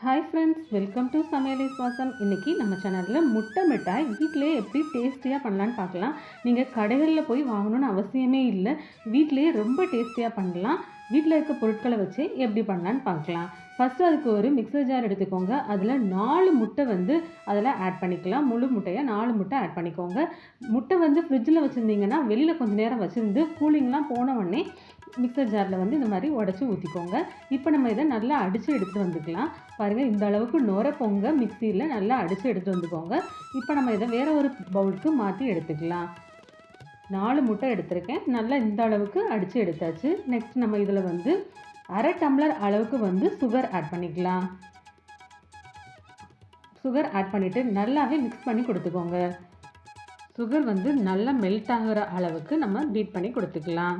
Hi friends, welcome to சமையல் சுவாசம். இன்றைக்கி நம்ம சேனலில் முட்டை மிட்டாய் வீட்டிலே எப்படி டேஸ்டியாக பண்ணலான்னு பார்க்கலாம். நீங்கள் கடைகளில் போய் வாங்கணுன்னு அவசியமே இல்லை, வீட்டிலே ரொம்ப டேஸ்டியாக பண்ணலாம். வீட்டில் இருக்க பொருட்களை வச்சு எப்படி பண்ணலான்னு பார்க்கலாம். ஃபஸ்ட்டு அதுக்கு ஒரு மிக்சர் ஜார் எடுத்துக்கோங்க. அதில் 4 முட்டை அதில் ஆட் பண்ணிக்கலாம். முழு முட்டையை 4 முட்டை ஆட் பண்ணிக்கோங்க. முட்டை ஃப்ரிட்ஜில் வச்சுருந்தீங்கன்னா வெளியில் கொஞ்சம் நேரம் வச்சுருந்து கூலிங்லாம் போன உடனே மிக்சர் ஜாரில் இந்த மாதிரி உடச்சி ஊற்றிக்கோங்க. இப்போ நம்ம இதை நல்லா அடித்து எடுத்துகிட்டு வந்துக்கலாம். பாருங்கள், இந்த அளவுக்கு நுர பொங்க மிக்சியில் நல்லா அடித்து எடுத்துகிட்டு வந்துக்கோங்க. இப்போ நம்ம இதை வேறு ஒரு பவுலுக்கு மாற்றி எடுத்துக்கலாம். 4 முட்டை எடுத்திருக்கேன். நல்லா இந்த அளவுக்கு அடித்து எடுத்தாச்சு. நெக்ஸ்ட் நம்ம இதில் அரை டம்ளர் அளவுக்கு சுகர் ஆட் பண்ணிக்கலாம். சுகர் ஆட் பண்ணிவிட்டு நல்லாவே மிக்ஸ் பண்ணி கொடுத்துக்கோங்க. சுகர் நல்லா மெல்ட் ஆகிற அளவுக்கு நம்ம பீட் பண்ணி கொடுத்துக்கலாம்.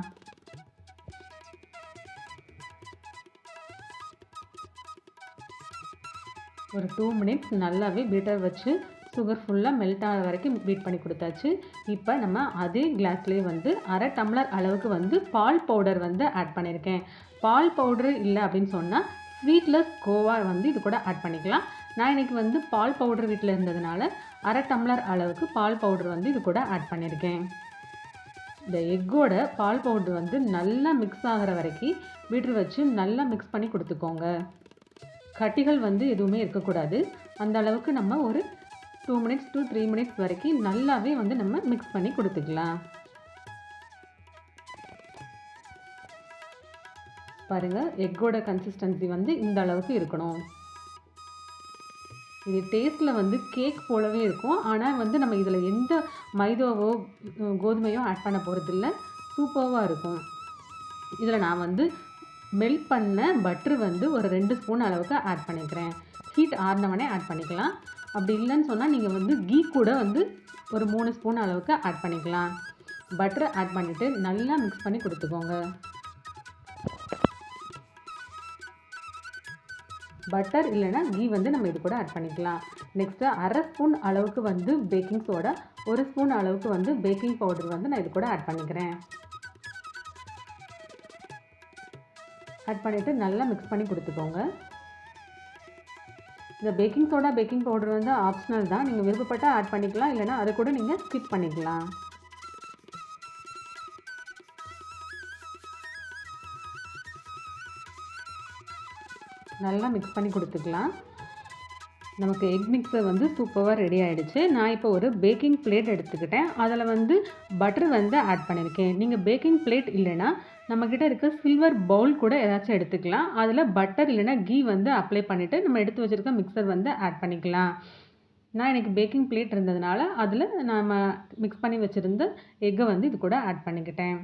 ஒரு 2 மினிட்ஸ் நல்லாவே பீட்டர் வச்சு சுகர் ஃபுல்லாக மெல்ட் ஆகிற வரைக்கும் பீட் பண்ணி கொடுத்தாச்சு. இப்போ நம்ம அதே கிளாஸ்லேயே அரை டம்ளர் அளவுக்கு பால் பவுடர் ஆட் பண்ணியிருக்கேன். பால் பவுடர் இல்லை அப்படின்னு சொன்னால் ஸ்வீட்லெஸ் கோவா இது கூட ஆட் பண்ணிக்கலாம். நான் இன்றைக்கி பால் பவுடர் வீட்டில் இருந்ததுனால அரை டம்ளர் அளவுக்கு பால் பவுடர் இது கூட ஆட் பண்ணியிருக்கேன். இந்த எக்கோட பால் பவுடர் நல்லா மிக்ஸ் ஆகிற வரைக்கும் பீட்டர் வச்சு நல்லா மிக்ஸ் பண்ணி கொடுத்துக்கோங்க. கட்டிகள் எதுவுமே இருக்கக்கூடாது. அந்த அளவுக்கு நம்ம ஒரு 2 மினிட்ஸ் to 3 மினிட்ஸ் வரைக்கும் நல்லாவே நம்ம மிக்ஸ் பண்ணி கொடுத்துக்கலாம். பாருங்கள், எக்கோட கன்சிஸ்டன்சி இந்த அளவுக்கு இருக்கணும். இது டேஸ்ட்டில் கேக் போலவே இருக்கும். ஆனால் நம்ம இதில் எந்த மைதாவோ கோதுமையோ ஆட் பண்ண போகிறதில்ல. சூப்பராக இருக்கும். இதில் நான் மெல்ட் பண்ண பட்ரு ஒரு 2 ஸ்பூன் அளவுக்கு ஆட் பண்ணிக்கிறேன். ஹீட் ஆறினவனே ஆட் பண்ணிக்கலாம். அப்படி இல்லைன்னு சொன்னால் நீங்கள் கீ கூட ஒரு 3 ஸ்பூன் அளவுக்கு ஆட் பண்ணிக்கலாம். பட்டரை ஆட் பண்ணிவிட்டு நல்லா மிக்ஸ் பண்ணி கொடுத்துக்கோங்க. பட்டர் இல்லைன்னா கீ நம்ம இது கூட ஆட் பண்ணிக்கலாம். நெக்ஸ்ட்டு அரை ஸ்பூன் அளவுக்கு பேக்கிங் சோடா, 1 ஸ்பூன் அளவுக்கு பேக்கிங் பவுடர் நான் இது கூட ஆட் பண்ணிக்கிறேன். ஆட் பண்ணிவிட்டு நல்லா மிக்ஸ் பண்ணி கொடுத்துக்கோங்க. இந்த baking soda baking powder optional தான். நீங்கள் விருப்பப்பட்டால் ஆட் பண்ணிக்கலாம், இல்லைனா அதை கூட நீங்கள் ஸ்கிப் பண்ணிக்கலாம். நல்லா மிக்ஸ் பண்ணி கொடுத்துக்கலாம். நமக்கு எக் மிக்ஸர் சூப்பராக ரெடி ஆகிடுச்சு. நான் இப்போ ஒரு பேக்கிங் பிளேட் எடுத்துக்கிட்டேன். அதில் பட்டர் ஆட் பண்ணியிருக்கேன். நீங்கள் பேக்கிங் பிளேட் இல்லைன்னா நம்மக்கிட்ட இருக்க சில்வர் பவுல் கூட ஏதாச்சும் எடுத்துக்கலாம். அதில் பட்டர் இல்லைன்னா கீ அப்ளை பண்ணிவிட்டு நம்ம எடுத்து வச்சுருக்க மிக்சர் ஆட் பண்ணிக்கலாம். நான் இன்றைக்கி பேக்கிங் பிளேட் இருந்ததுனால அதில் நம்ம மிக்ஸ் பண்ணி வச்சுருந்த எக்கை இது கூட ஆட் பண்ணிக்கிட்டேன்.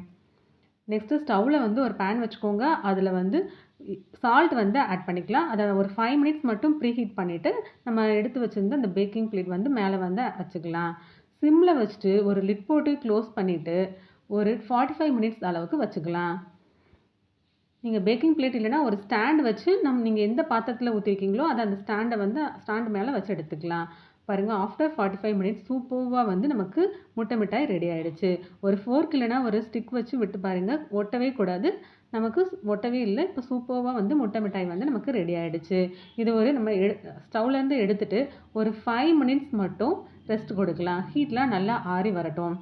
நெக்ஸ்ட்டு ஸ்டவ்வில் ஒரு பேன் வச்சுக்கோங்க. அதில் சால்ட் ஆட் பண்ணிக்கலாம். அதை ஒரு 5 மினிட்ஸ் மட்டும் ப்ரீ ஹீட் பண்ணிவிட்டு நம்ம எடுத்து வச்சுருந்த அந்த பேக்கிங் பிளேட் மேலே வச்சுக்கலாம். சிம்மில் வச்சுட்டு ஒரு லிட் போட்டு க்ளோஸ் பண்ணிவிட்டு ஒரு 45 மினிட்ஸ் அளவுக்கு வச்சுக்கலாம். நீங்கள் பேக்கிங் பிளேட் இல்லைனா ஒரு ஸ்டாண்ட் வச்சு நீங்கள் எந்த பாத்திரத்தில் ஊற்றிருக்கீங்களோ அதை அந்த ஸ்டாண்டு மேலே வச்சு எடுத்துக்கலாம். பாருங்கள், ஆஃப்டர் 45 மினிட்ஸ் சூப்பராக நமக்கு முட்டை மிட்டாய் ரெடி ஆகிடுச்சு. ஒரு ஃபோர்க் இல்லைனா ஒரு ஸ்டிக் வச்சு விட்டு பாருங்கள், ஒட்டவே கூடாது. நமக்கு ஒட்டவே இல்லை. இப்போ சூப்பராக முட்டை மிட்டாய் நமக்கு ரெடி ஆகிடுச்சு. இது ஒரு நம்ம ஸ்டவ்லேருந்து எடுத்துகிட்டு ஒரு 5 மினிட்ஸ் மட்டும் ரெஸ்ட் கொடுக்கலாம். ஹீட்லாம் நல்லா ஆறி வரட்டும்.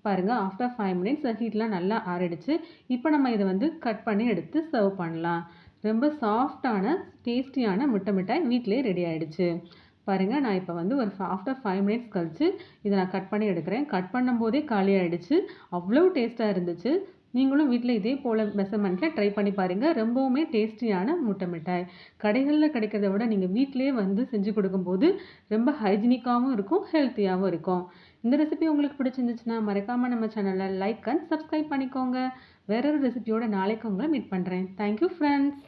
பாருங்கள், ஆஃப்டர் 5 மினிட்ஸ் ஹீட்லாம் நல்லா ஆறிடுச்சு. இப்போ நம்ம இதை கட் பண்ணி எடுத்து சர்வ் பண்ணலாம். ரொம்ப சாஃப்டான டேஸ்டியான முட்டை மிட்டாய் வீட்டிலே ரெடி ஆகிடுச்சு. பாருங்கள், நான் இப்போ ஒரு ஆஃப்டர் 5 மினிட்ஸ் கழித்து இதை நான் கட் பண்ணி எடுக்கிறேன். கட் பண்ணும்போதே காலி ஆகிடுச்சு. அவ்வளோ டேஸ்ட்டாக இருந்துச்சு. நீங்களும் வீட்டில் இதே போல் மெஷர்மெண்ட்டில் ட்ரை பண்ணி பாருங்கள். ரொம்பவுமே டேஸ்டியான முட்டை மிட்டாய். கடைகளில் கிடைக்கிறத விட நீங்கள் வீட்டிலே செஞ்சு கொடுக்கும்போது ரொம்ப ஹைஜீனிக்காகவும் இருக்கும், ஹெல்த்தியாகவும் இருக்கும். இந்த ரெசிபி உங்களுக்கு பிடிச்சிருந்துச்சுன்னா மறக்காமல் நம்ம சேனலை லைக் அண்ட் சப்ஸ்கிரைப் பண்ணிக்கோங்க. வேறொரு ரெசிபியோட நாளைக்கு உங்களை மீட் பண்ணுறேன். Thank you friends.